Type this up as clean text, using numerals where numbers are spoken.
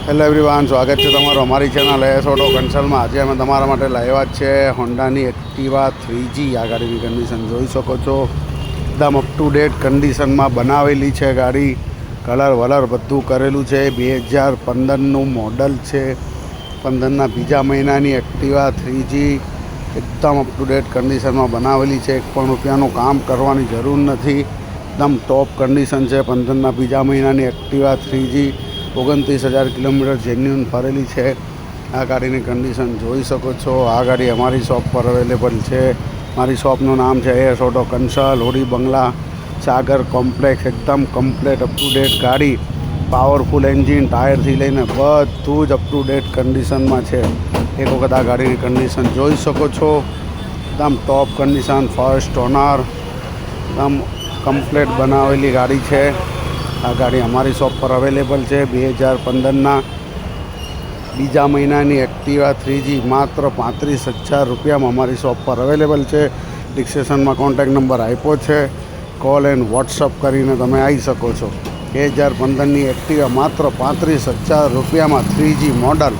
Hello everyone, સ્વાગત છે તમારું અમારી ચેનલ એસ ઓટો કન્સલ્ટમાં. આજે અમે તમારા માટે લાવ્યા છે હોન્ડાની એક્ટિવા 3G. આ ગાડીની કન્ડિશન જોઈ શકો છો, એકદમ અપ ટુ ડેટ કન્ડિશનમાં બનાવેલી છે ગાડી. કલર વલર બધું કરેલું છે. 2015નું મોડલ છે. 15ના બીજા મહિનાની એક્ટિવા 3G એકદમ અપ ટુ ડેટ કન્ડિશનમાં બનાવેલી છે. એક પણ રૂપિયાનું કામ કરવાની જરૂર નથી. એકદમ ટોપ કન્ડિશન છે. 15ના બીજા મહિનાની એક્ટિવા 3G 29,000 કિલોમીટર જેન્યુન ફરેલી છે. આ ગાડીની કન્ડિશન જોઈ શકો છો. આ ગાડી અમારી શોપ પર અવેલેબલ છે. મારી શોપનું નામ છે એસ ઓટો કન્સલ્ટ, હોડી બંગલા, સાગર કોમ્પ્લેક્સ. એકદમ કમ્પ્લેટ અપ ટુ ડેટ ગાડી, પાવરફુલ એન્જિન, ટાયરથી લઈને બધું જ અપ ટુ ડેટ કન્ડિશનમાં છે. એક વખત આ ગાડીની કન્ડિશન જોઈ શકો છો. એકદમ ટોપ કન્ડિશન, ફર્સ્ટ ઓનર, એકદમ કમ્પ્લેટ બનાવેલી ગાડી છે. આ ગાડી અમારી શોપ પર અવેલેબલ છે. 2015ના બીજા મહિનાની એક્ટિવા 3G માત્ર 35,000 રૂપિયામાં અમારી શોપ પર અવેલેબલ છે. ડિસ્ક્રિપ્શનમાં કોન્ટેક્ટ નંબર આપ્યો છે. કોલ એન્ડ વોટ્સઅપ કરીને તમે આવી શકો છો. 2015ની એક્ટિવા માત્ર 35,000 રૂપિયામાં 3G મોડલ.